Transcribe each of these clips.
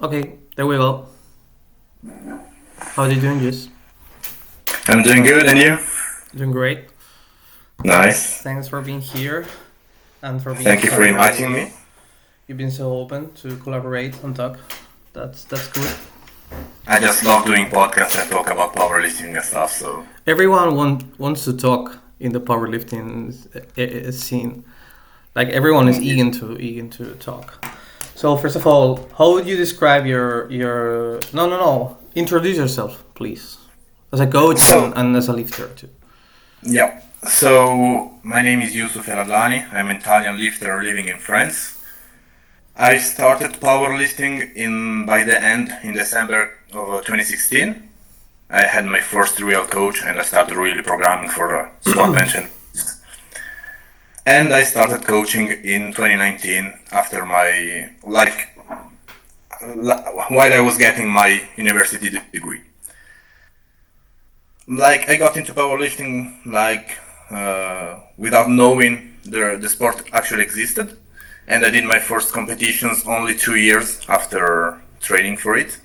Okay, there we go. How are you doing, Jus? I'm doing good, and you? Doing great. Nice. Thanks for being here and for being Thank you for inviting so. me. You've been so open to collaborate and talk. That's good. I just love doing podcasts and talk about powerlifting and stuff, so. Everyone wants to talk in the powerlifting scene. Like everyone is eager to talk. So first of all, how would you describe your no. Introduce yourself, please, as a coach So, and as a lifter too. yeah. So, my name is Youssuf el Adlani. I'm an Italian lifter living in France. I started powerlifting by the end in December of 2016. I had my first real coach and I started really programming for squat bench and I started coaching in 2019 after while I was getting my university degree. I got into powerlifting without knowing the sport actually existed, and I did my first competitions only 2 years after training for it.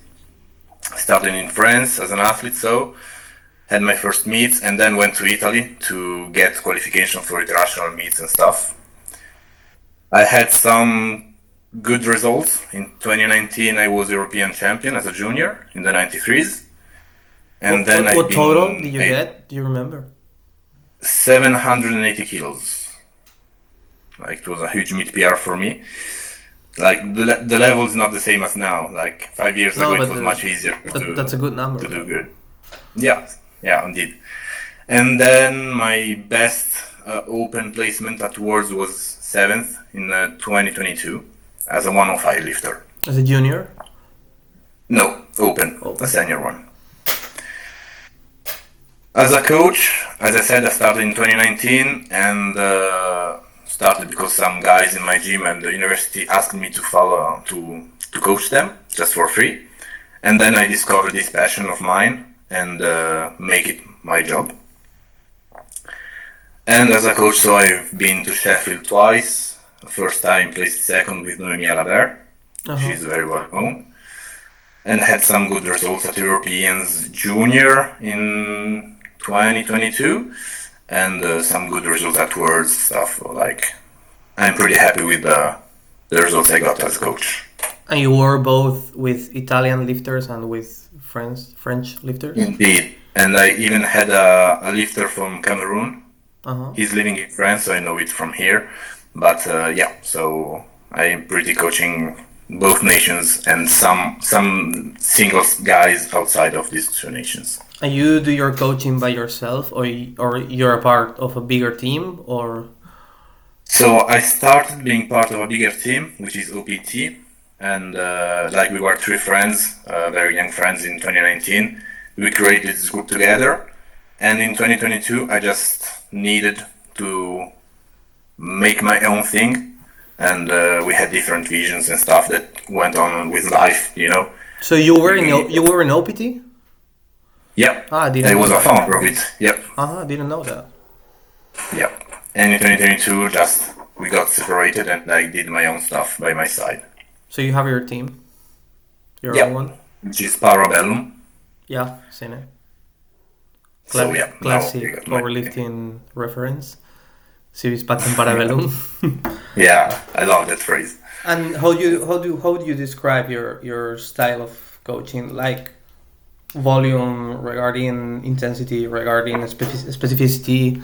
Started in France as an athlete, so had my first meets, and then went to Italy to get qualification for international meets and stuff. I had some good results. In 2019, I was European champion as a junior in the 93s. And What then what I've what total been did you get? Do you remember? 780 kilos. It was a huge meet PR for me. The level is not the same as now. 5 years ago, No, it but was much easier that's a good to number. do good. Yeah, yeah, indeed. And then my best open placement at Worlds was seventh in 2022 as a 105 lifter. As a junior? No, open, a Open. senior one. As a coach, as I said, I started in 2019 and started because some guys in my gym and the university asked me to follow to coach them just for free. And then I discovered this passion of mine and make it my job. And as a coach, so I've been to Sheffield twice. The first time placed second with Noemi Alaber. Uh-huh. She's very well known. And had some good results at Europeans Junior in 2022. And some good results at Worlds stuff. I'm pretty happy with the results I got as coach. And you were both with Italian lifters and with French lifters? Indeed. And I even had a lifter from Cameroon. Uh-huh. He's living in France, so I know it from here. But yeah, so I'm pretty coaching both nations and some singles guys outside of these two nations. And you do your coaching by yourself, or you're a part of a bigger team, or? So I started being part of a bigger team, which is OPT, and we were three friends, very young friends in 2019. We created this group together, and in 2022 I just needed to make my own thing, and we had different visions and stuff that went on with life. So you were We, you were in OPT? yep, Ah, I didn't I know was a that. founder of it. Yep, Uh-huh, I didn't know that. yep. And in 2022, just we got separated, and I did my own stuff by my side. So you have your team, your own Yep, one? which is Parabellum. Yeah, seen it. So yeah, now I Classic got my team. powerlifting reference. Si vis pacem parabellum. Yeah, I love that phrase. And how do you describe your style of coaching? Like volume regarding intensity, regarding specificity.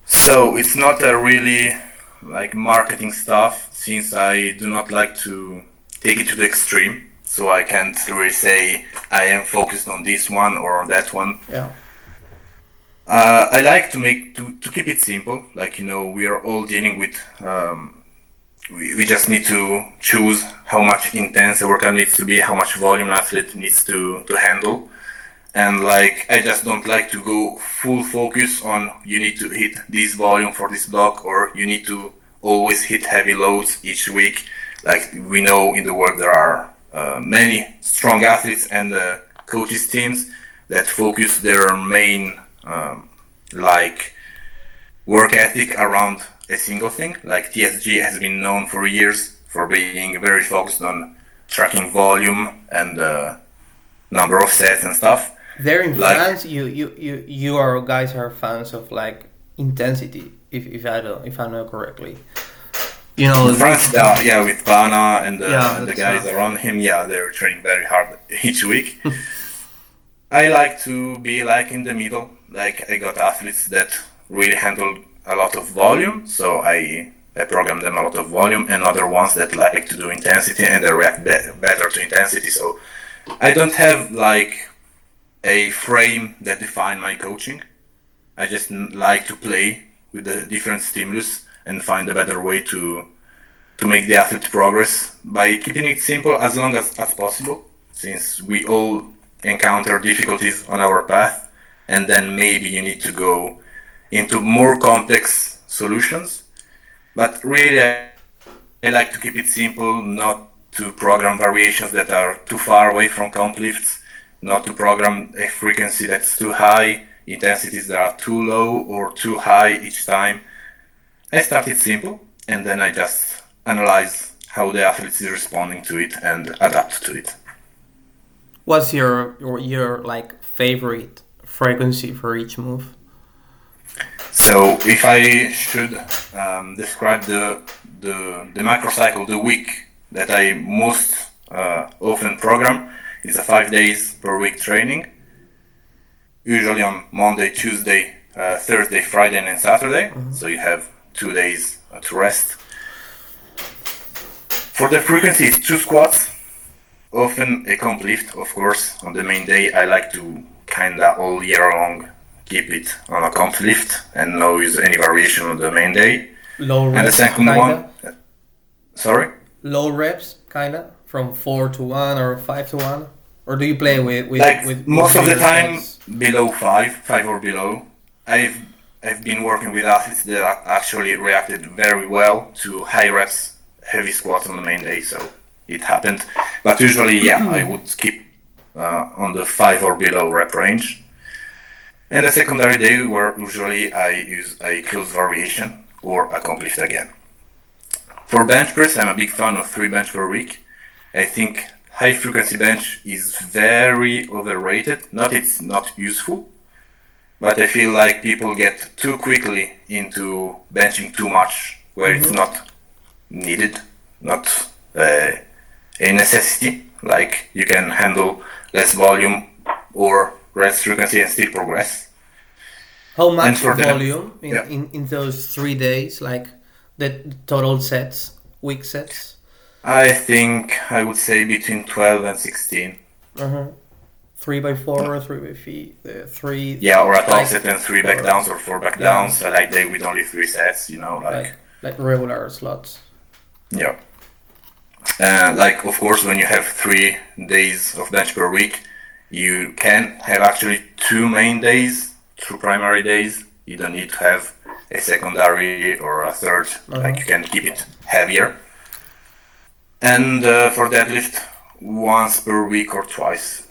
So it's not a really marketing stuff, since I do not like to take it to the extreme. So I can't really say I am focused on this one or on that one. Yeah. I like to keep it simple. We are all dealing with. We just need to choose how much intense a workout needs to be, how much volume an athlete needs to handle. And I just don't like to go full focus on you need to hit this volume for this block, or you need to always hit heavy loads each week. We know in the world there are many strong athletes and coaches teams that focus their main work ethic around a single thing. TSG has been known for years for being very focused on tracking volume and number of sets and stuff. There in Like France, you are guys are fans of like intensity. If I know correctly, you in know, France, yeah, with Bana yeah, and the that's guys around him, yeah, they're training very hard each week. I like to be like in the middle. Like I got athletes that really handle a lot of volume, so I program them a lot of volume, and other ones that like to do intensity and they react better to intensity. So I don't have like a frame that define my coaching. I just like to play with the different stimulus and find a better way to make the athlete progress by keeping it simple as long as possible, since we all encounter difficulties on our path, and then maybe you need to go into more complex solutions. But really, I like to keep it simple, not to program variations that are too far away from comp lifts, not to program a frequency that's too high, intensities that are too low or too high each time. I start it simple, and then I just analyze how the athlete is responding to it and adapt to it. what's your like favorite frequency for each move? So if I should describe the macrocycle, the week that I most often program is a 5 days per week training, usually on Monday, Tuesday, Thursday, Friday, and Saturday. So you have 2 days to rest. For the frequency, it's two squats, often a comp lift, of course. On the main day, I like to kinda all year long keep it on a comp lift and no use any variation on the main day. Low And the reps, second one, kinda. sorry? Low reps, kinda, from 4 to 1 or 5 to 1, or do you play Like with most of the bigger time sets? below five or below. I've I've been working with athletes that actually reacted very well to high reps, heavy squats on the main day, so it happened. But usually, yeah, I would keep on the 5 or below rep range. And the secondary day, where usually I use a close variation or accomplished again. For bench press, I'm a big fan of 3 bench per week. I think high frequency bench is very overrated. Not it's not useful, but I feel like people get too quickly into benching too much where it's not needed, not a necessity. Like you can handle less volume or less frequency and still progress. How And much for them, volume yeah, in those 3 days, like the total sets, week sets? I think I would say between 12 and 16. Uh-huh. 3 by 4 or 3 by three, Yeah, or a top like set and 3 back or downs or 4 back yeah, downs. I like day with only 3 sets, like like regular slots. yeah. Like, of course, when you have 3 days of bench per week, you can have actually 2 main days, 2 primary days. You don't need to have a secondary or a third. Like, Uh-huh. you can keep it heavier. And for deadlift, once per week or twice.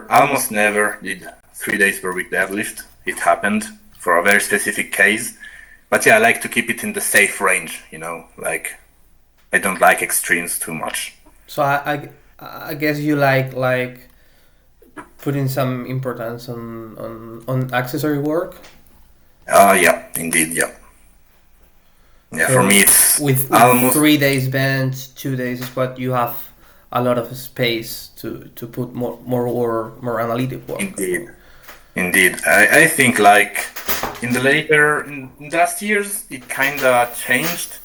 Almost never did 3 days per week deadlift. It happened for a very specific case. But yeah, I like to keep it in the safe range, like I don't like extremes too much. So I guess you like putting some importance on accessory work. Yeah, indeed, yeah. Yeah, for me So it's with almost 3 days bench, 2 days squat, you have a lot of space to put more work, more analytic work. indeed, indeed. I think like in the last years it kinda changed,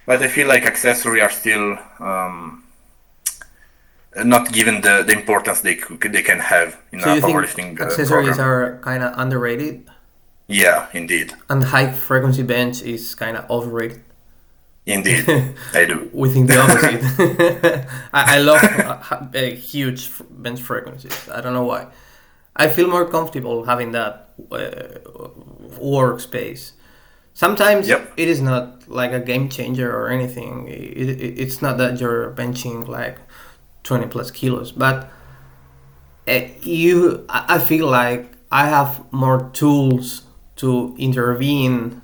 but I feel like accessory are still not given the importance they can have in So a you think powerlifting accessories program. are kind of underrated, Yeah, indeed, and high frequency bench is kind of overrated? indeed, I do. We think the opposite. I love huge bench frequencies. I don't know why. I feel more comfortable having that workspace. Sometimes Yep. it is not like a game changer or anything. It's not that you're benching like 20 plus kilos, but I feel like I have more tools to intervene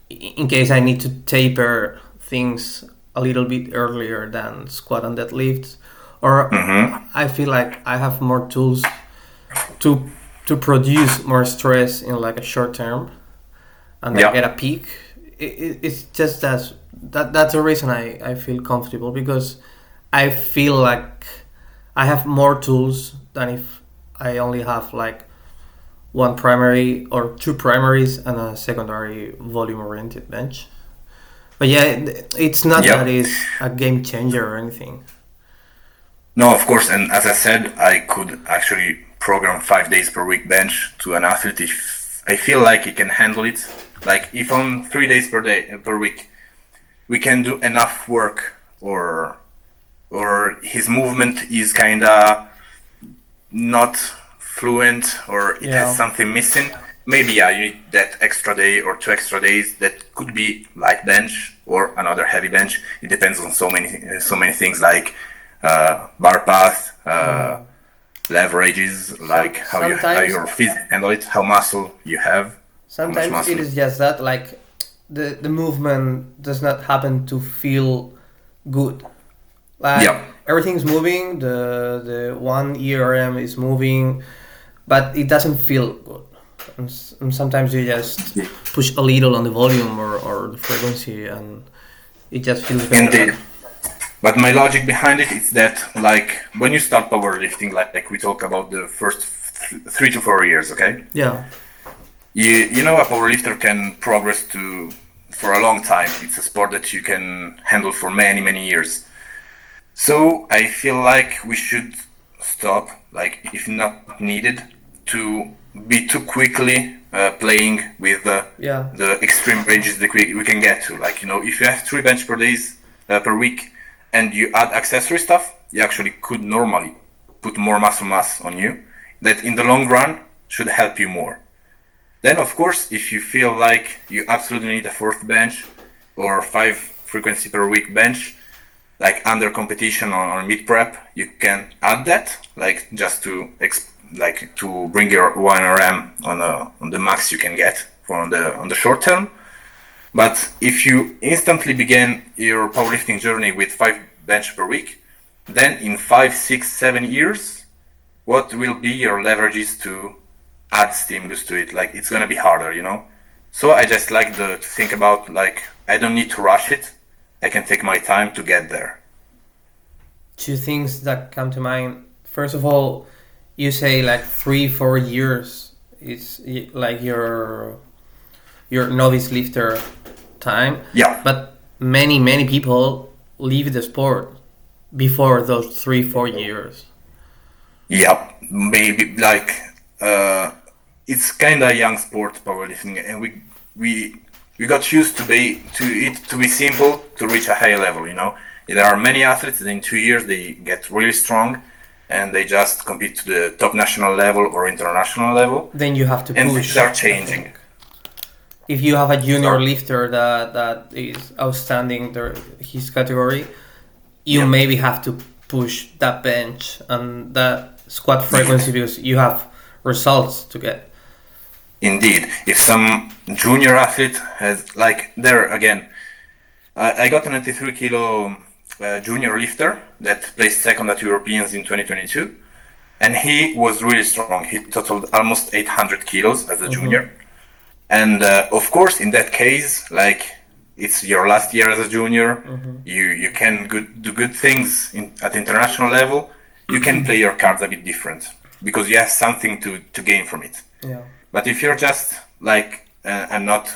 in case I need to taper things a little bit earlier than squat and deadlifts, or I feel like I have more tools to produce more stress in like a short term and then get a peak. It's just that's the reason I feel comfortable, because I feel like I have more tools than if I only have like one primary or two primaries and a secondary volume oriented bench. But yeah, it's not that it's a game changer or anything. No, of course, and as I said, I could actually program 5 days per week bench to an athlete if I feel like he can handle it. Like if on 3 days per week we can do enough work, or his movement is kinda not fluent, or it has something missing. Maybe you need that extra day or 2 extra days. That could be light bench or another heavy bench. It depends on so many things like bar path, leverages, like how your feet handle it, how muscle you have. Sometimes it is just that, like the movement does not happen to feel good. Like everything's moving, the one ERM is moving, but it doesn't feel good. And sometimes you just push a little on the volume or the frequency, and it just feels better. Indeed. But my logic behind it is that, like, when you start powerlifting, like we talk about the first 3 to 4 years, okay? Yeah. You know, a powerlifter can progress for a long time. It's a sport that you can handle for many, many years. So I feel like we should stop, like, if not needed, to be too quickly playing with the extreme ranges that we can get to. Like, you know, if you have 3 bench per week and you add accessory stuff, you actually could normally put more muscle mass on you. That in the long run should help you more. Then, of course, if you feel like you absolutely need a 4th bench or 5 frequency per week bench, like under competition or mid prep, you can add that, like just to bring your 1RM on the max you can get on the short term. But if you instantly begin your powerlifting journey with 5 bench per week, then in 5, 6, 7 years, what will be your leverages to add stimulus to it? Like, it's gonna be harder, you know. So I just like to think about, like, I don't need to rush it. I can take my time to get there. 2 things that come to mind. First of all, you say like 3-4 years is like your novice lifter time. Yeah. But many people leave the sport before those 3-4 years. Yeah, maybe like it's kind of a young sport, powerlifting, and we got used to it to be simple to reach a high level. You know, there are many athletes that in 2 years they get really strong, and they just compete to the top national level or international level. Then you have to push. And things are changing. If you have a junior lifter that is outstanding his category, you maybe have to push that bench and that squat frequency because you have results to get. Indeed. If some junior athlete has, like, there again, I got a 93 kilo junior lifter that placed second at Europeans in 2022, and he was really strong. He totaled almost 800 kilos as a junior. And of course, in that case, like, it's your last year as a junior, you can do good things at international level. You can play your cards a bit different because you have something to gain from it. Yeah. But if you're just like, I'm not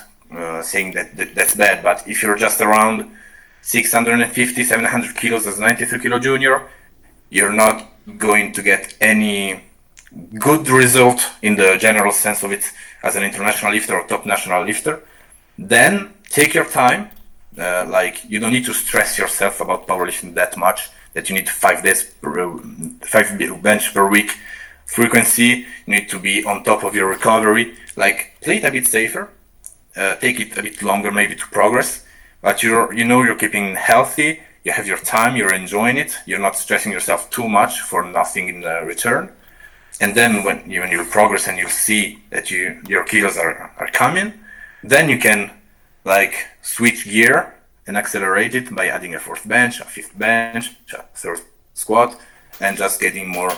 saying that's bad, but if you're just around 650, 700 kilos as a 93 kilo junior, you're not going to get any good result in the general sense of it as an international lifter or top national lifter. Then take your time. Like, you don't need to stress yourself about powerlifting that much that you need 5 bench per week frequency. You need to be on top of your recovery. Like, play it a bit safer. Take it a bit longer maybe to progress, but you're keeping healthy. You have your time. You're enjoying it. You're not stressing yourself too much for nothing in return. And then when you progress and you see that your kilos are coming, then you can, like, switch gear and accelerate it by adding a fourth bench, a fifth bench, a third squat, and just getting more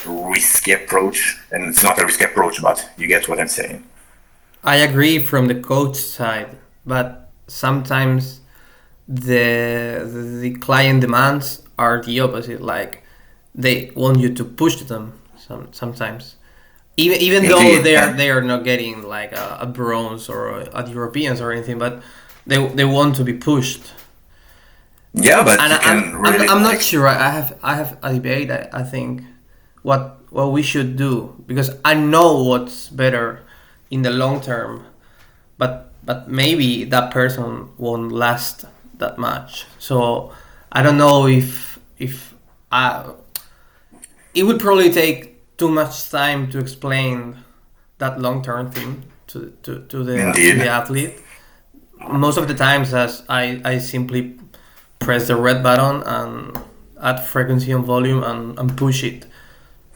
risky approach. And it's not a risky approach, but you get what I'm saying. I agree from the coach side, but sometimes the client demands are the opposite. Like they want you to push them sometimes, even though Indeed. they are not getting like a bronze or a Europeans or anything, but they want to be pushed. Yeah, but And you can really. I'm not sure. I have a debate. I think what we should do, because I know what's better in the long term, but maybe that person won't last that much. So I don't know if I, it would probably take too much time to explain that long term thing to Indeed. the athlete. Most of the times, as I simply press the red button and add frequency and volume and push it,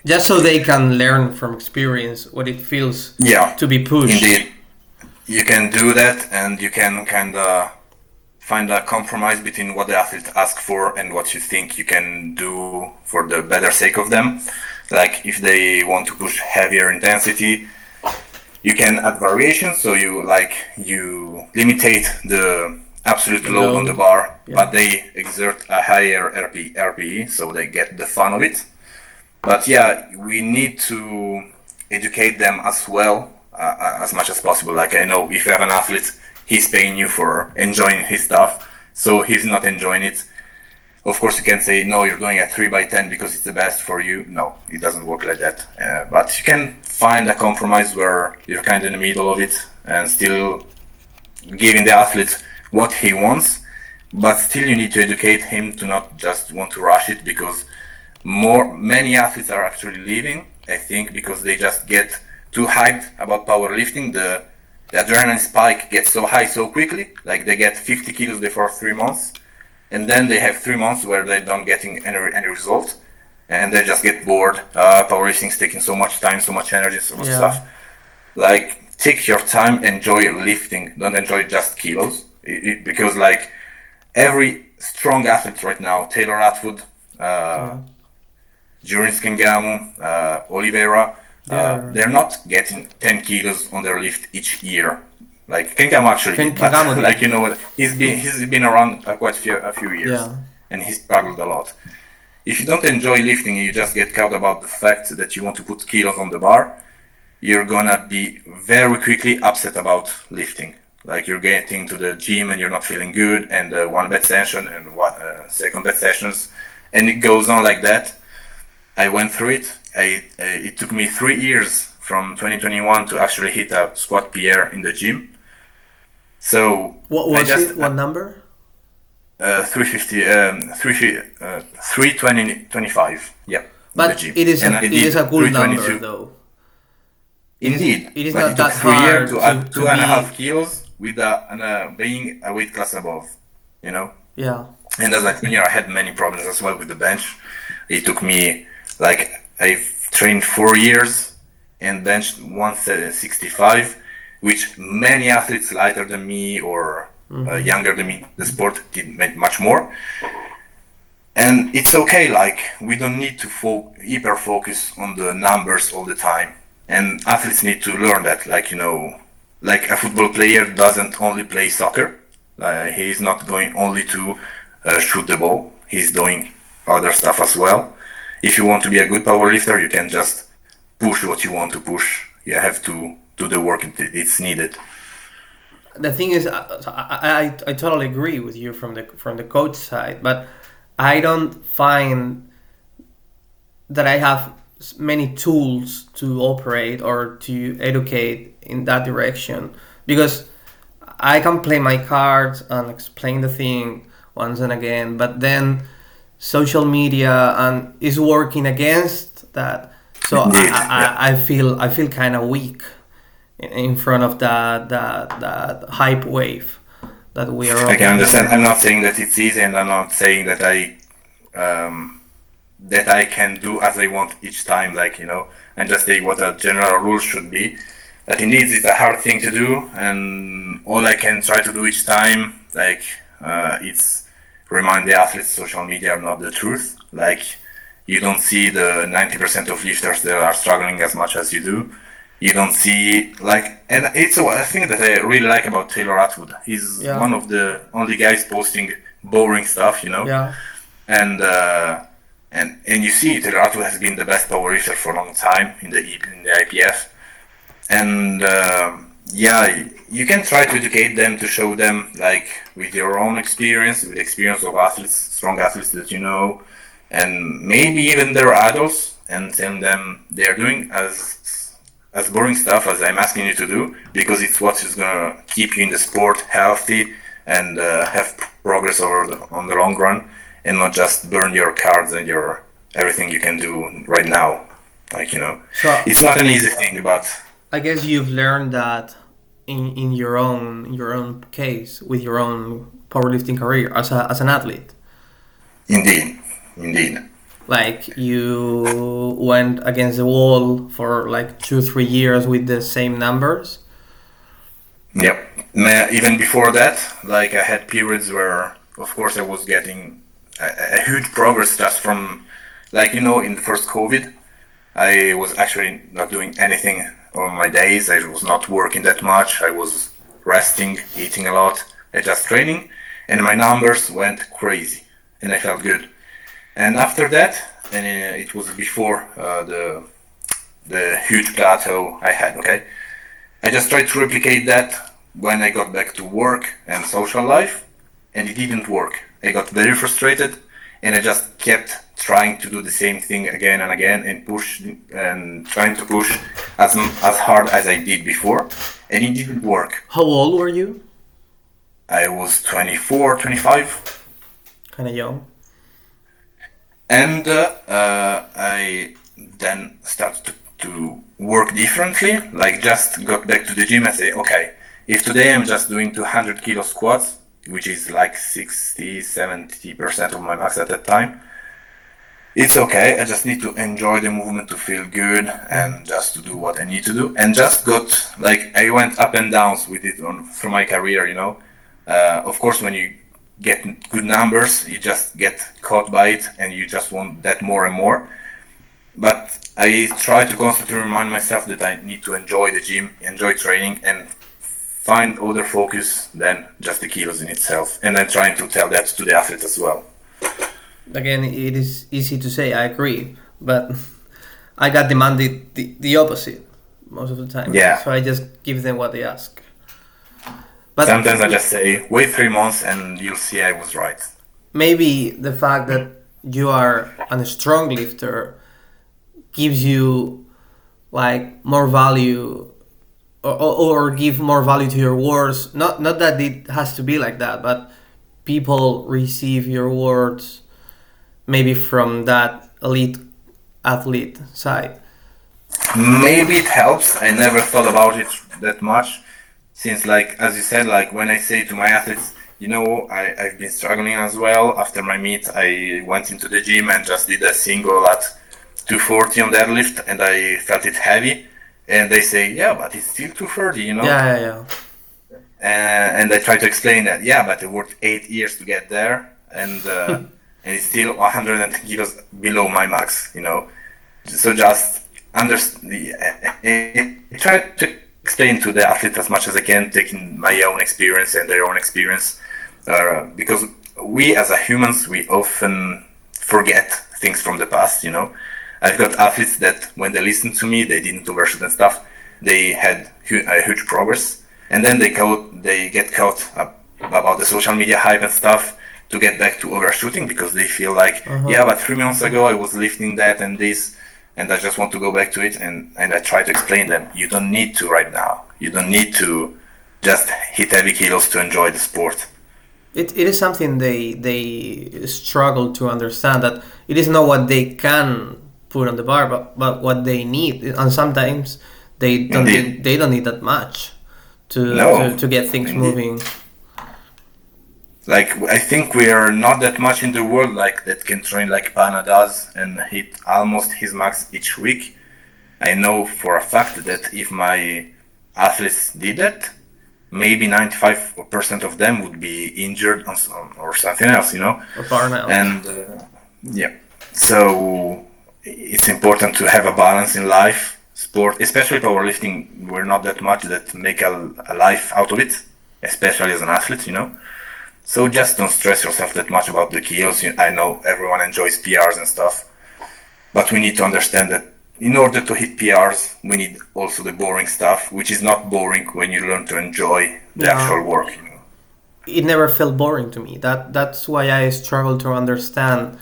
just so they can learn from experience what it feels Yeah, to be pushed. indeed. You can do that, and you can kind of find a compromise between what the athlete asks for and what you think you can do for the better sake of them. Like if they want to push heavier intensity, you can add variations. So you limitate the absolute load on the Load. bar, Yeah. but they exert a higher RPE, so they get the fun of it. But yeah, we need to educate them as well, as much as possible. Like I know if you have an athlete, he's paying you for enjoying his stuff, so he's not enjoying it. Of course, you can say no, you're going at 3x10 because it's the best for you. No, it doesn't work like that. But you can find a compromise where you're kind of in the middle of it and still giving the athlete what he wants. But still, you need to educate him to not just want to rush it, because many athletes are actually leaving, I think, because they just get too hyped about powerlifting. The adrenaline spike gets so high so quickly, like they get 50 kilos before 3 months, and then they have 3 months where they don't getting any result, and they just get bored. Powerlifting is taking so much time, so much energy, so much Yeah. stuff. Like, take your time, enjoy lifting, don't enjoy just kilos, because like every strong athlete right now, Taylor Atwood, Yeah. Jurin Skengamu, Oliveira, they're not getting 10 kilos on their lift each year. Like Kengamu actually did, but Kengamu did. like you know what, he's been around quite a few years, Yeah. and he struggled a lot. If you don't enjoy lifting and you just get caught about the fact that you want to put kilos on the bar, you're gonna be very quickly upset about lifting. Like you're getting to the gym and you're not feeling good, and one bad session and second bad sessions, and it goes on like that. I went through it. It took me 3 years from 2021 to actually hit a squat PR in the gym. So What I was just it? What number? 350, 320, 25. Yeah, in the But gym. it is And a I it did is a good number 322. though. Indeed, It is but not it took that 3 years hard to add to two and a half be. kilos with being a weight class above, you know. Yeah. And as like I had many problems as well with the bench. It took me like I've trained 4 years and benched 165, which many athletes lighter than me or younger than me, the sport did much more. And it's okay. Like we don't need to hyper focus on the numbers all the time. And athletes need to learn that. Like like a football player doesn't only play soccer. He's not going only to shoot the ball. He's doing other stuff as well. If you want to be a good powerlifter, you can just push what you want to push. You have to do the work it's needed. The thing is, I totally agree with you from the coach side, but I don't find that I have many tools to operate or to educate in that direction, because I can play my cards and explain the thing once and again, but then social media and is working against that. So Indeed, yeah. I feel kind of weak in front of that hype wave that we are I all can understand. here. I'm not saying that it's easy, and I'm not saying that I can do as I want each time. Like and just say what a general rule should be. But indeed, it's a hard thing to do, and all I can try to do each time, like It's remind the athletes social media are not the truth. Like, you don't see the 90% of lifters that are struggling as much as you do. You don't see, like, and it's a thing that I really like about Taylor Atwood. He's Yeah. one of the only guys posting boring stuff, Yeah. and and you see Taylor Atwood has been the best powerlifter for a long time in the IPF, and yeah, you can try to educate them, to show them, like, with your own experience, with the experience of athletes, strong athletes that you know, and maybe even they're adults, and tell them they're doing as boring stuff as I'm asking you to do, because it's what is gonna keep you in the sport healthy and have progress on the long run, and not just burn your cards and your everything you can do right now. Like, So it's not an easy thing, but I guess you've learned that in your own case with your own powerlifting career as an athlete. indeed, indeed. Like you went against the wall for like 2 3 years with the same numbers. Yep. Even before that, like, I had periods where, of course, I was getting a huge progress just from, like, in the first COVID, I was actually not doing anything on my days. I was not working that much. I was resting, eating a lot, and just training, and my numbers went crazy, and I felt good. And after that, and it was before the huge plateau I had. Okay, I just tried to replicate that when I got back to work and social life, and it didn't work. I got very frustrated, and I just kept trying to do the same thing again and again, and push and trying to push as hard as I did before, and it didn't work. How old were you? I was 24, 25, Kind of young. and I then started to work differently. Like, just got back to the gym and say, okay, if today I'm just doing 200 kilo squats, which is like 60-70% of my max at that time, it's okay. I just need to enjoy the movement, to feel good, and just to do what I need to do. And just got, like, I went up and downs with it through my career. Of course, when you get good numbers, you just get caught by it, and you just want that more and more. But I try to constantly remind myself that I need to enjoy the gym, enjoy training, and find other focus than just the kilos in itself. And I'm trying to tell that to the athletes as well. Again, it is easy to say, I agree, but I got demanded the opposite most of the time. Yeah. So I just give them what they ask. But Sometimes I just say, wait 3 months and you'll see I was right. maybe the fact that you are a strong lifter gives you like more value or give more value to your words. Not that it has to be like that, but people receive your words maybe from that elite athlete side. Maybe it helps. I never thought about it that much. Since, like, as you said, like, when I say to my athletes, I've been struggling as well. After my meet, I went into the gym and just did a single at 240 on deadlift, and I felt it heavy. And they say, yeah, but it's still 230. Yeah. And I try to explain that, yeah, but I worked 8 years to get there, and it's still 110 kilos below my max. So just I try to explain to the athlete as much as I can, taking my own experience and their own experience, because we as a humans, we often forget things from the past. I've got athletes that when they listen to me, they didn't overshoot and stuff, they had a huge progress, and then they get caught up about the social media hype and stuff to get back to overshooting, because they feel like, yeah, but 3 months ago I was lifting that and this, and I just want to go back to it, and I try to explain them, you don't need to right now. You don't need to just hit heavy kilos to enjoy the sport. It is something they struggle to understand, that it is not what they can put on the bar, but what they need, and sometimes they don't need that much to get things Indeed. moving. Like, I think we are not that much in the world like that can train like Pana does and hit almost his max each week. I know for a fact that if my athletes did that, maybe 95% of them would be injured or something else, or burnout. And yeah, so it's important to have a balance in life. Sport, especially powerlifting, we're not that much that make a life out of it, especially as an athlete. So just don't stress yourself that much about the kilos. I know everyone enjoys PRs and stuff, but we need to understand that in order to hit PRs, we need also the boring stuff, which is not boring when you learn to enjoy the Yeah, actual work. it never felt boring to me. That's why I struggle to understand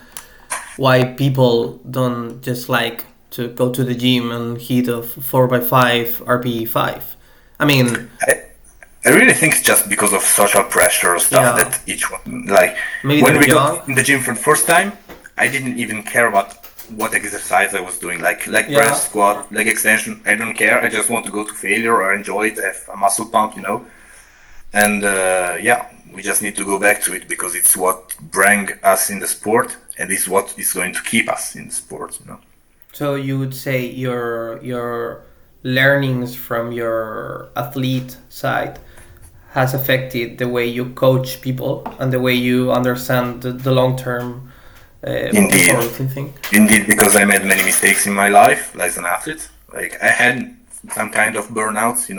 why people don't just like to go to the gym and hit a 4x5 RPE 5. I mean, I, I really think it's just because of social pressure or stuff yeah, that each one, like, maybe when they're we got young. in the gym for the first time, I didn't even care about what exercise I was doing, like bench, Yeah, squat, leg extension. I don't care. I just want to go to failure or enjoy it, have a muscle pump. And yeah, we just need to go back to it because it's what bring us in the sport, and it's what is going to keep us in the sport. so you would say your learnings from your athlete side has affected the way you coach people and the way you understand the long term of the Indeed, powerlifting thing. indeed, because I made many mistakes in my life as an athlete. Like I had some kind of burnouts.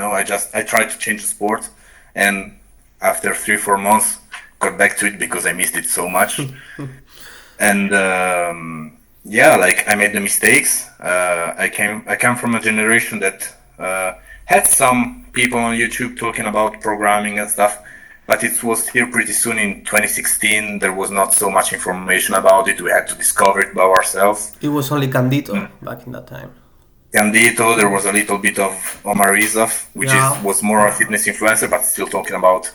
I tried to change the sport, and after 3 4 months, got back to it because I missed it so much. And yeah, like I made the mistakes. I come from a generation that had some people on YouTube talking about programming and stuff, but it was here pretty soon in 2016. There was not so much information about it. We had to discover it by ourselves. It was only Candito back in that time. Candito, there was a little bit of Omar Rizov, which is Yeah, was more a fitness influencer, but still talking about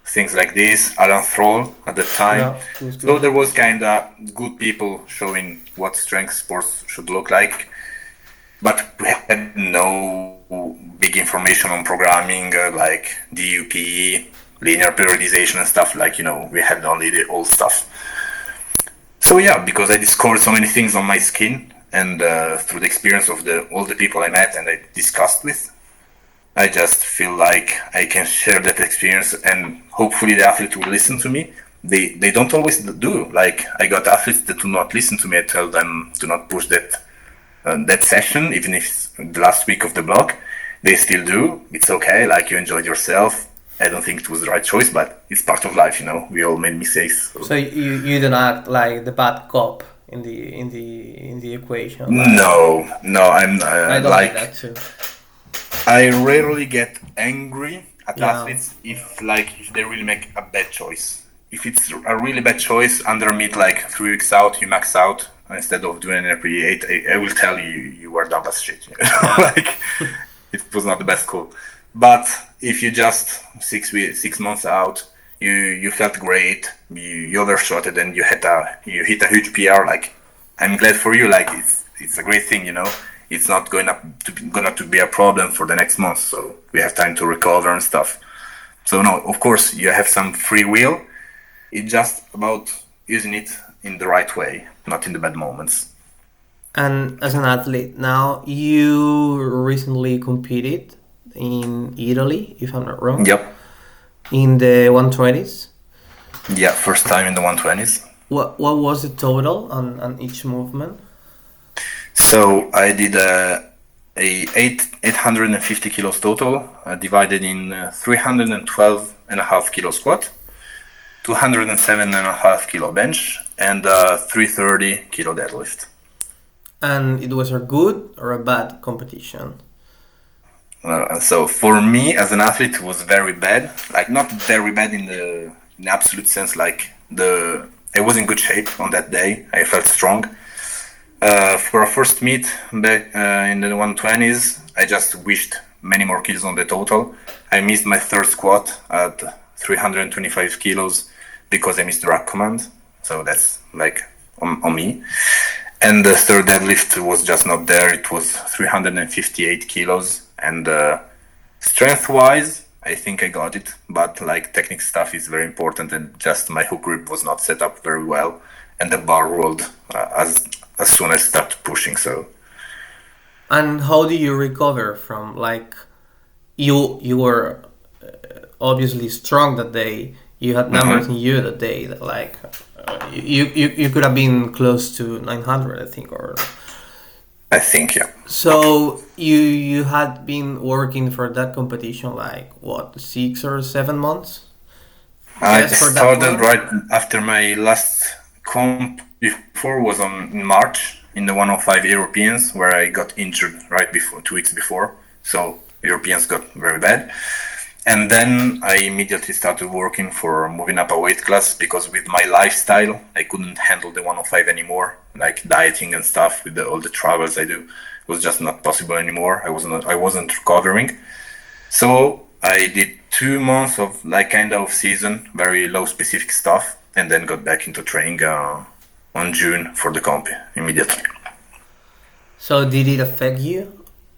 things like this. Alan Thrall at the time. yeah, it was So good. there was kind of good people showing what strength sports should look like, but we had no big information on programming like DUPE, linear periodization and stuff like, we had only the old stuff. So yeah, because I discovered so many things on my skin and through the experience of all the people I met and I discussed with, I just feel like I can share that experience and hopefully the athlete will listen to me. They don't always do. Like I got athletes that do not listen to me. I tell them to not push that session, even if it's the last week of the block. They still do. It's okay. Like you enjoyed yourself. I don't think it was the right choice, but it's part of life. We all made mistakes. So. So you don't act like the bad cop in the equation. Like No, no, I'm I don't like that like too. I rarely get angry at Yeah, athletes if they really make a bad choice. If it's a really bad choice under mid like 3 weeks out, you max out instead of doing an RP8, I will tell you were dumb as shit. yeah. Like it was not the best call. But if you just 6 months out, you felt great, you overshot it, and you hit a huge PR. Like I'm glad for you. Like it's a great thing. It's not going to be a problem for the next month. So we have time to recover and stuff. So no, of course you have some free will. It's just about using it in the right way, not in the bad moments. And as an athlete now, you recently competed in Italy, if I'm not wrong, Yep. in the 120s. Yeah, first time in the 120s. What was the total on each movement? So I did a 850 kilos total, divided in 312 and a half kilo squat, 207 and a half kilo bench, and 330 kilo deadlift. And it was a good or a bad competition? So for me as an athlete, it was very bad. Like not very bad in absolute sense. Like I was in good shape on that day. I felt strong. For a first meet back in the 120s, I just wished many more kilos on the total. I missed my third squat at 325 kilos because I missed the rack command. So that's like on me. And the third deadlift was just not there. It was 358 kilos. And strength wise, I think I got it. But like technique stuff is very important. And just my hook grip was not set up very well. And the bar rolled as soon as I started pushing. So And how do you recover from like you were obviously strong that day. You had numbers in Hmm. you that day that like you could have been close to 900, I think, or I think, yeah. so you had been working for that competition like what 6 or 7 months I just for that started one. right after my last comp before was on in March in the 105 Europeans, where I got injured right before 2 weeks before. So Europeans got very bad. And then I immediately started working for moving up a weight class because with my lifestyle, I couldn't handle the 105 anymore. Like dieting and stuff with all the travels I do, it was just not possible anymore. I wasn't recovering. So I did 2 months of like kind of season, very low specific stuff, and then got back into training on June for the comp immediately. So did it affect you?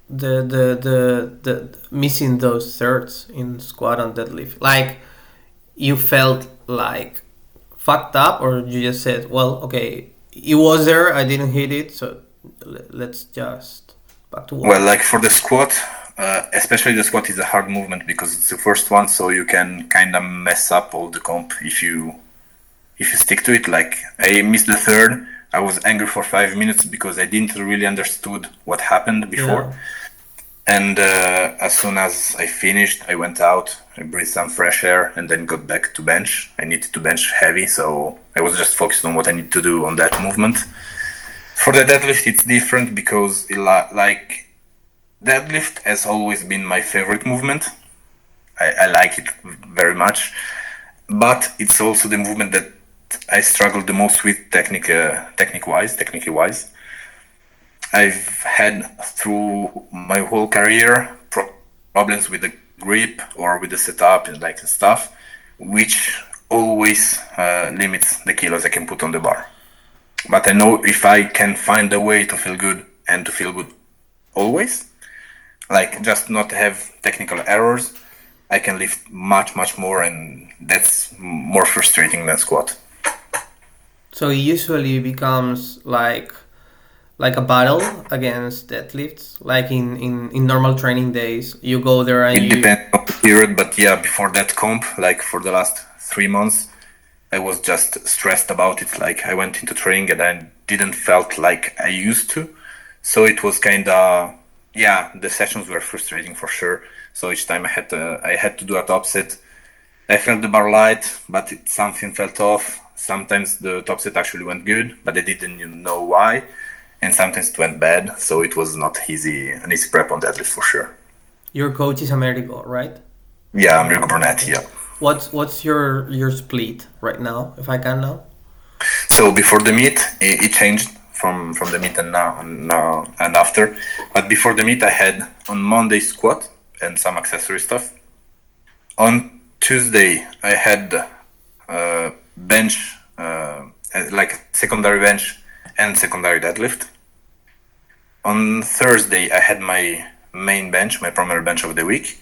The missing those thirds in squat and deadlift. Like you felt like fucked up, or you just said, "Well, okay, it was there. I didn't hit it, so let's just back to Well, work." like for the squat, especially the squat is a hard movement because it's the first one, so you can kind of mess up all the comp if you stick to it. Like I missed the third. I was angry for 5 minutes because I didn't really understood what happened Yeah. before. And as soon as I finished, I went out, I breathed some fresh air, and then got back to bench. I needed to bench heavy, so I was just focused on what I need to do on that movement. For the deadlift, it's different because like deadlift has always been my favorite movement. I like it very much, but it's also the movement that I struggle the most with technically wise. I've had through my whole career problems with the grip or with the setup and like stuff, which always limits the kilos I can put on the bar. But I know if I can find a way to feel good and to feel good always, like just not have technical errors, I can lift much more, and that's more frustrating than squat. So it usually becomes like a battle against deadlifts. Like in normal training days, you go there and It you. depends on the period, but yeah, before that comp, like for the last 3 months, I was just stressed about it. Like I went into training and I didn't felt like I used to. So it was kind of, yeah, the sessions were frustrating for sure. So each time I had to do a top set. I felt the bar light, but something felt off. Sometimes the top set actually went good, but I didn't know why. And sometimes it went bad, so it was not an easy prep on deadlift for sure. Your coach is Amerigo, right? Yeah, I'm Mirko Burnett, Okay. yeah. What's your split right now, if I can know? So before the meet, it changed from the meet and now and after. But before the meet, I had on Monday squat and some accessory stuff. On Tuesday, I had bench, like secondary bench and secondary deadlift. On Thursday, I had my main bench, my primary bench of the week.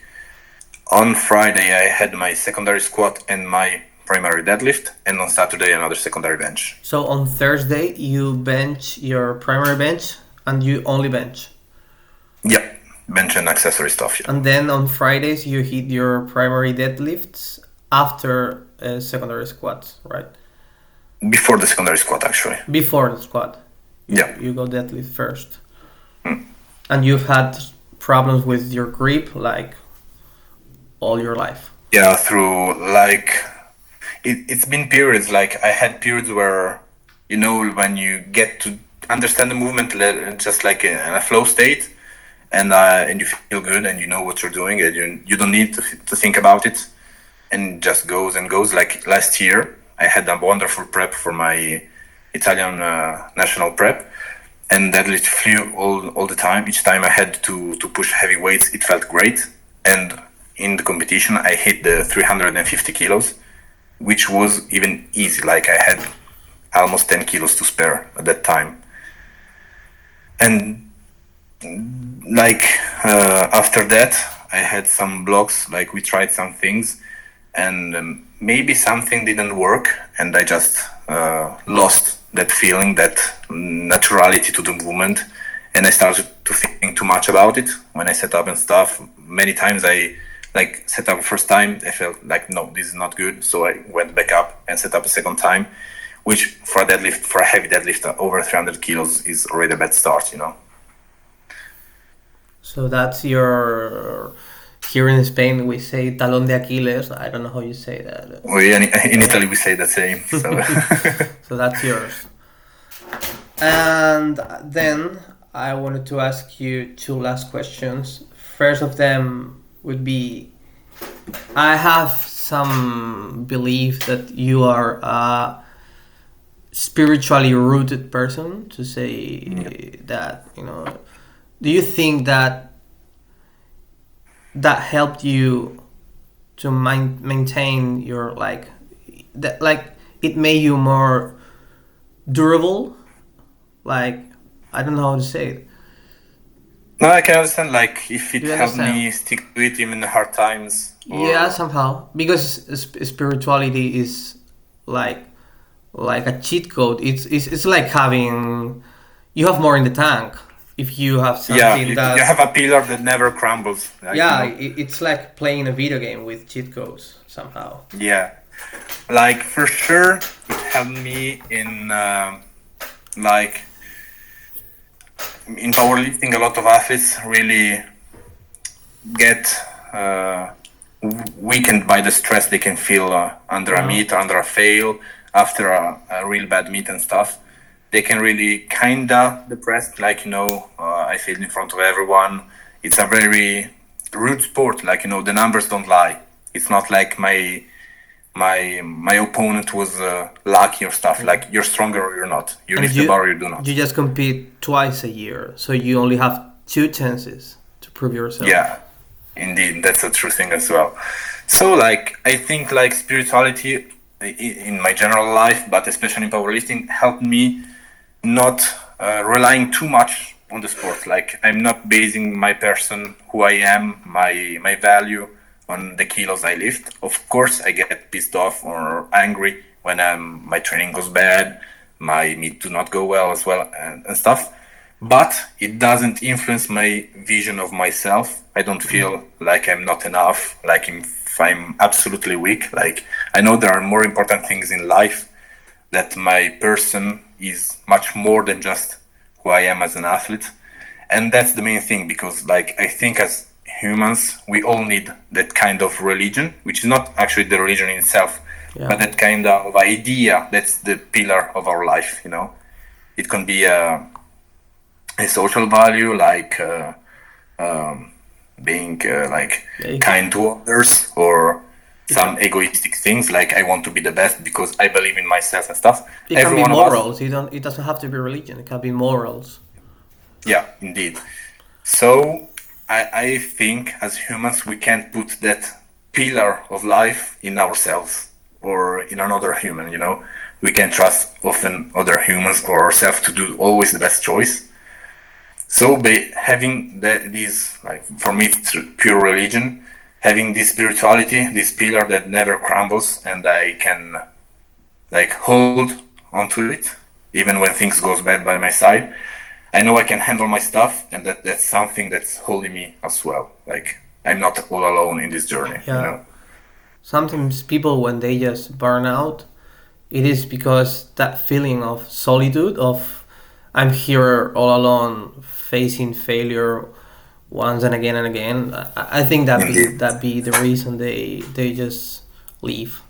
On Friday, I had my secondary squat and my primary deadlift, and on Saturday, another secondary bench. So on Thursday you bench your primary bench and you only bench, Yep, bench and accessory stuff. Yeah, and then on Fridays you hit your primary deadlifts after secondary squats, right? before the secondary squat actually. Before the squat, Yeah, you go deadlift first, and you've had problems with your grip like all your life. yeah. Through like it's been periods. Like I had periods where when you get to understand the movement, just like in a flow state, and you feel good and you know what you're doing, and you don't need to think about it, and it just goes and goes. Like last year, I had a wonderful prep for my Italian national prep, and deadlift flew all the time. Each time I had to push heavy weights, it felt great. And in the competition, I hit the 350 kilos, which was even easy. Like I had almost 10 kilos to spare at that time. And like after that, I had some blocks. Like we tried some things, and maybe something didn't work, and I just lost that feeling, that naturality to the movement, and I started to think too much about it when I set up and stuff. Many times I like set up first time, I felt like no, this is not good. So I went back up and set up a second time, which for a deadlift, for a heavy deadlift over 300 kilos is already a bad start, you know. So that's your. Here in Spain, we say talón de Aquiles. I don't know how you say that. In Italy we say the same. So, so that's yours. And then I wanted to ask you two last questions. First of them would be, I have some belief that you are a spiritually rooted person, to say that, do you think that helped you to maintain your it made you more durable? I don't know how to say it. No, I can understand. If it helped me stick to it even in hard times. Yeah, somehow, because spirituality is like a cheat code. It's like having, you have more in the tank if you have something you have a pillar that never crumbles. It's like playing a video game with cheat codes somehow. Yeah, for sure, it helped me in in powerlifting. A lot of athletes really get weakened by the stress they can feel under a meet or under a fail after a real bad meet and stuff. They can really kinda depressed, I failed in front of everyone. It's a very rude sport, the numbers don't lie. It's not like my opponent was lucky or stuff. You're stronger or you're not. You lift the bar or you do not. You just compete twice a year, so you only have 2 chances to prove yourself. Yeah, indeed, that's a true thing as well. So I think spirituality in my general life, but especially in powerlifting, helped me not relying too much on the sport. I'm not basing my person, who I am, my value on the kilos I lift. Of course, I get pissed off or angry when my training goes bad, my meet do not go well as well, and stuff. But it doesn't influence my vision of myself. I don't feel like I'm not enough, if I'm absolutely weak. I know there are more important things in life, that my person is much more than just who I am as an athlete. And that's the main thing, because I think as humans, we all need that kind of religion, which is not actually the religion in itself, but that kind of idea that's the pillar of our life, It can be a social value, being kind to others, or some egoistic things, I want to be the best because I believe in myself and stuff. It can be morals. It doesn't have to be religion. It can be morals. Yeah, indeed. So I think as humans we can't put that pillar of life in ourselves or in another human. We can trust often other humans or ourselves to do always the best choice. So by having this, for me, it's pure religion. Having this spirituality, this pillar that never crumbles, and I can hold onto it even when things goes bad by my side. I know I can handle my stuff, and that's something that's holding me as well. I'm not all alone in this journey. Sometimes people, when they just burn out, it is because that feeling of solitude, of I'm here all alone facing failure once and again and again. I think that be the reason they just leave.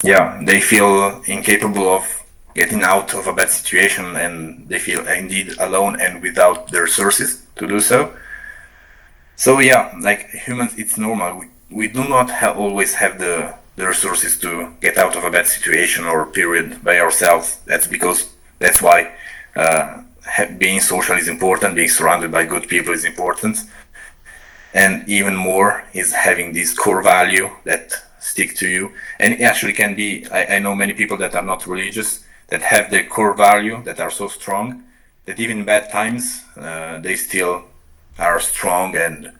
Yeah, they feel incapable of getting out of a bad situation, and they feel indeed alone and without the resources to do so. So yeah, humans, it's normal. We do not always have the resources to get out of a bad situation or period by ourselves. That's why being social is important, being surrounded by good people is important, and even more is having this core value that stick to you. And it actually can be, I know many people that are not religious that have their core value that are so strong that even in bad times they still are strong and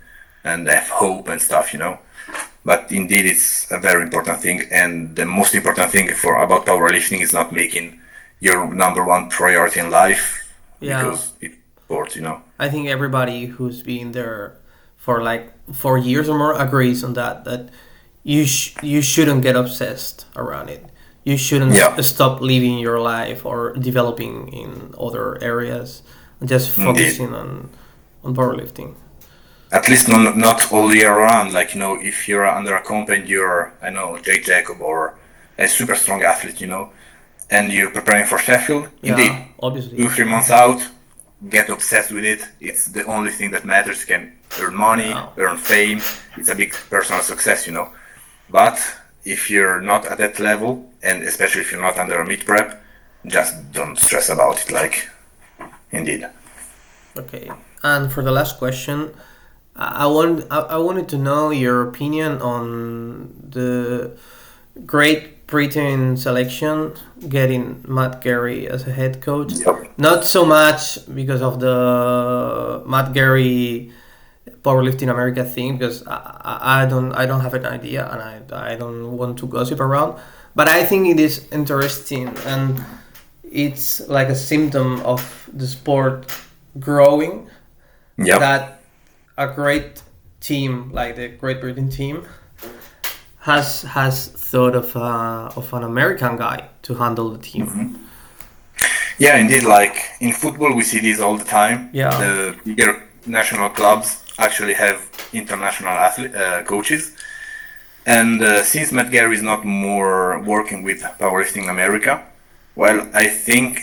have hope and stuff, But indeed, it's a very important thing, and the most important thing about powerlifting is not making your number one priority in life, because it's sport, I think everybody who's been there for like 4 years or more agrees on that you shouldn't get obsessed around it. You shouldn't Yeah, stop living your life or developing in other areas and just indeed. focusing on powerlifting. At least not all year round. Like, if you're under a comp and you're, I know, Jake Jacob or a super strong athlete, and you're preparing for Sheffield, Yeah, indeed, obviously. 2 3 months out, get obsessed with it. It's the only thing that matters. You can earn money, Yeah. earn fame. It's a big personal success. But if you're not at that level, and especially if you're not under a meet prep, just don't stress about it. Like, indeed. Okay. And for the last question, I wanted to know your opinion on the Great Britain selection getting Matt Gary as a head coach. Yep. Not so much because of the Matt Gary powerlifting America thing, because I don't have an idea, and I don't want to gossip around. But I think it is interesting, and it's like a symptom of the sport growing, Yep. that a great team like the Great Britain team has thought of an American guy to handle the team. Yeah, indeed. Like in football, we see this all the time. Yeah, The bigger national clubs actually have international coaches. And since Matt Gary is not more working with powerlifting America, well, I think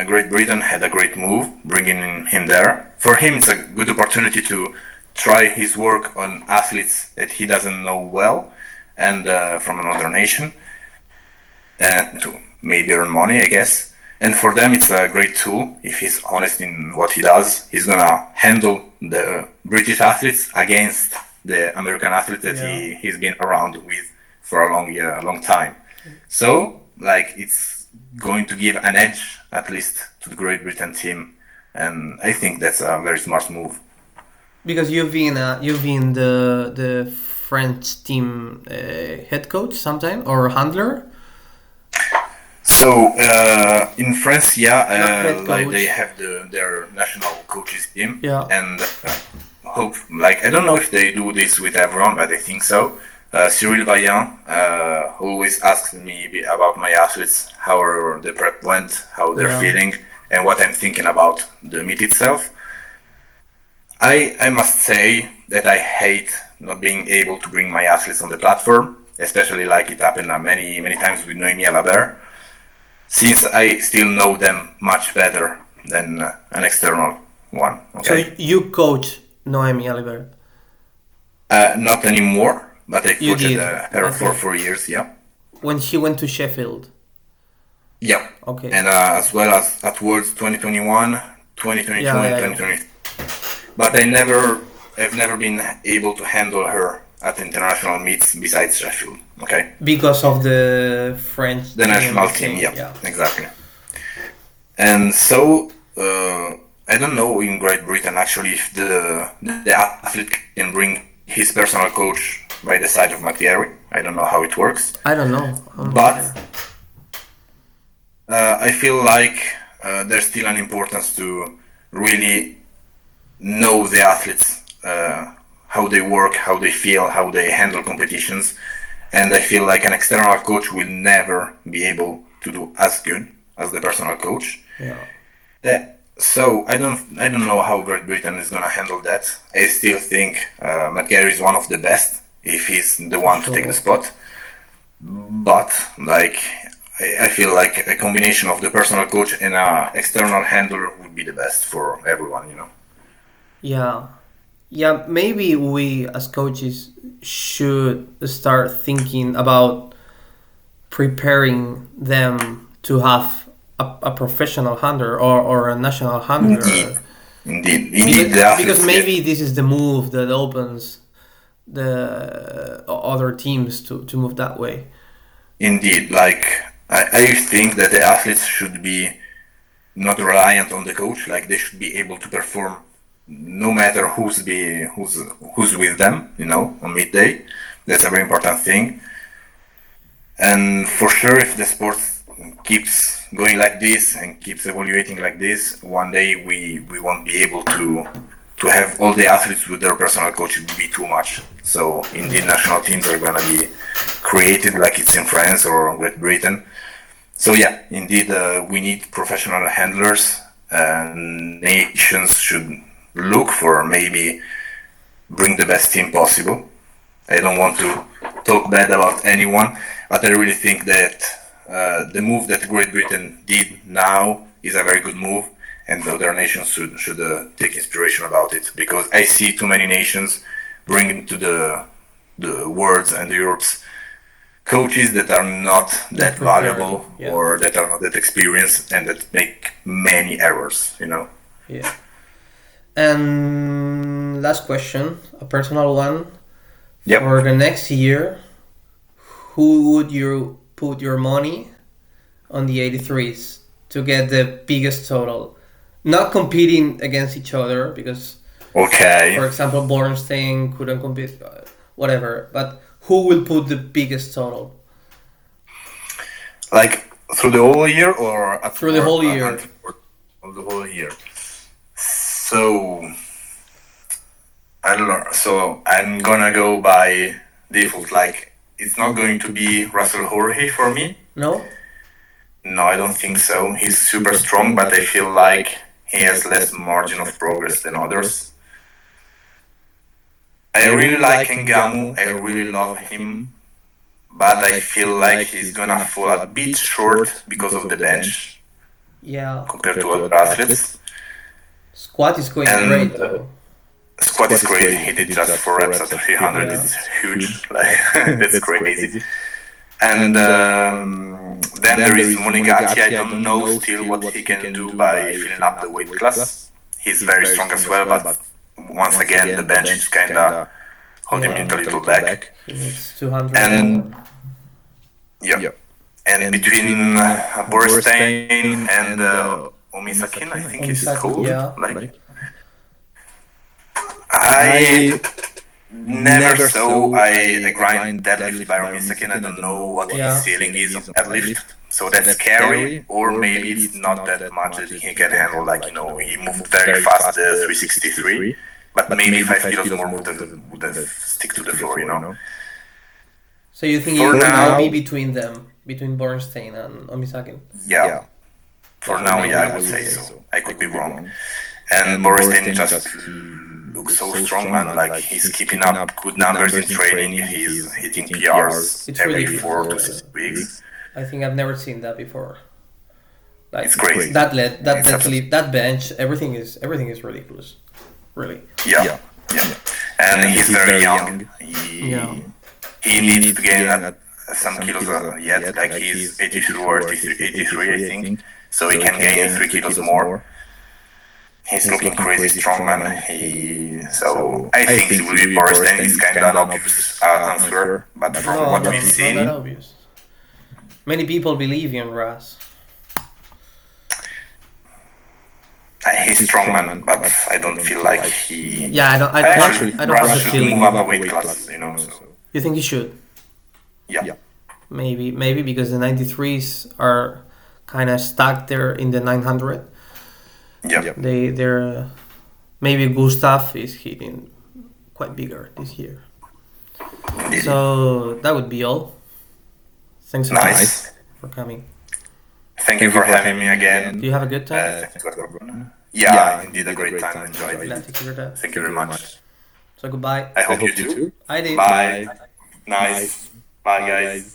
Great Britain had a great move bringing him there. For him, it's a good opportunity to try his work on athletes that he doesn't know well and from another nation, and to maybe earn money, I guess. And for them, it's a great tool. If he's honest in what he does, he's gonna handle the British athletes against the American athletes that yeah. he's been around with for a long time. So, like, it's going to give an edge, at least, to the Great Britain team. And I think that's a very smart move. Because you've been the French team head coach sometime or handler, So in France, yeah, not head like they coach. have their national coaches team, Yeah, and hope like I don't know if they do this with everyone, but I think so. Cyril Vaillant always asks me about my athletes, how the prep went, how they're yeah, feeling, and what I'm thinking about the meet itself. I must say that I hate not being able to bring my athletes on the platform, especially like it happened many times with Noemi Alaber, since I still know them much better than an external one. so Okay, you coach Noemi Oliver. not anymore, but I You coached did. her for Okay. 4 years. Yeah, When she went to Sheffield. yeah, Okay. and as well as at Worlds 2021, 2022, Yeah, and yeah, yeah. 2023. But I've never been able to handle her at international meets besides Sheffield. Okay, Because of the French the national team team. thing. Yeah, Yeah. exactly. And so I don't know in Great Britain actually if the athlete can bring his personal coach by the side of McGarry. I don't know how it works, I don't know. I'm not but sure. I feel like there's still an importance to really know the athletes, how they work, how they feel, how they handle competitions, and I feel like an external coach will never be able to do as good as the personal coach. Yeah. So I don't know how Great Britain is gonna handle that. I still think McGarry is one of the best if he's the For one to take the sure. spot. But like I feel like a combination of the personal coach and a external handler would be the best for everyone. Yeah. Yeah, maybe we as coaches should start thinking about preparing them to have a professional handler or a national Indeed, handler. indeed, because the because athletes get maybe this is the move that opens the other teams to move that way. indeed like I think that the athletes should be not reliant on the coach. Like they should be able to perform no matter who's with them. On midday. That's a very important thing. And for sure, if the sport keeps going like this and keeps evaluating like this, one day we won't be able to have all the athletes with their personal coach would be too much. So indeed, national teams are gonna be created like it's in France or Great Britain. So yeah, indeed, we need professional handlers, and nations should look for maybe bring the best team possible. I don't want to talk bad about anyone, but I really think that the move that Great Britain did now is a very good move, and the other nations should take inspiration about it, because I see too many nations bringing to the world's and the Europe's coaches that are not that valuable, yeah, or that are not that experienced, and that make many errors, you know. yeah. And last question, a personal one. Yep. For the next year, who would you put your money on the 83s to get the biggest total? Not competing against each other, because, Okay. for example, Bornstein couldn't compete, whatever. But who will put the biggest total? Like through the whole year, or Through the whole year. The whole year. So I don't know. So I'm gonna go by default. Like, it's not going to be Russell Jorge for me. No? No, I don't think so. He's super strong, but I feel like he has less margin of progress than others. I really like Ngamu. I really love him, but I feel like he's gonna fall a bit short because of the bench Yeah. compared to other athletes. Squat is going And great, though. squat is great. He did just 4 reps at 300. Yeah. It's huge. Like, that's crazy. And then there is Monigati. I don't know still what he can do by filling up the weight class. He's very strong as well, but once again, the bench is kind of holding him a little back. He needs 200. And yeah, and between Borstein and Omisakin, I think it's Omisakin, called. yeah. Like, I never saw a grind deadlift by Omisakin. I don't know what Yeah. his ceiling is on deadlift. So that's scary, or maybe it's not that much that he can handle. Like, he moved very fast the 363, but maybe 5 kilos more would have stick to the floor. So you think For it will now- be between them, between Bornstein and Omisakin? Yeah. For now, yeah, I would say so. I could be wrong. And Borstein just looks so strong, man. Like, he's keeping up good numbers in training. He's hitting PRs It's every really 4 to good. 6 weeks. I think I've never seen that before. Like, It's crazy. that It's deadlift, that bench, everything is ridiculous. Really. Yeah. And he's very young. Yeah. He needs to gain some kilos yet. Like, he's 82 or 83, I think. So he can gain 3 kilos more. He's looking crazy strong, man. So I think it will be Borstein. It's kind of an obvious answer, but from what we've Not that seen, obvious. Many people believe in Ras. he's strong, man. But I don't feel like he. Yeah, I don't have the Russ should feeling. move up a weight class, So You think he should? yeah. Maybe because the 93s are kind of stuck there in the 900. Yeah. They're maybe Gustav is hitting quite bigger this year. So that would be all. Thanks so much Nice. for coming. Thank you for having me again. Do you have a good time? Yeah, indeed, a great time. Enjoyed it. Glad to hear that. Thank you very much. So goodbye. I hope you do. I did. Bye. Nice. Bye, guys.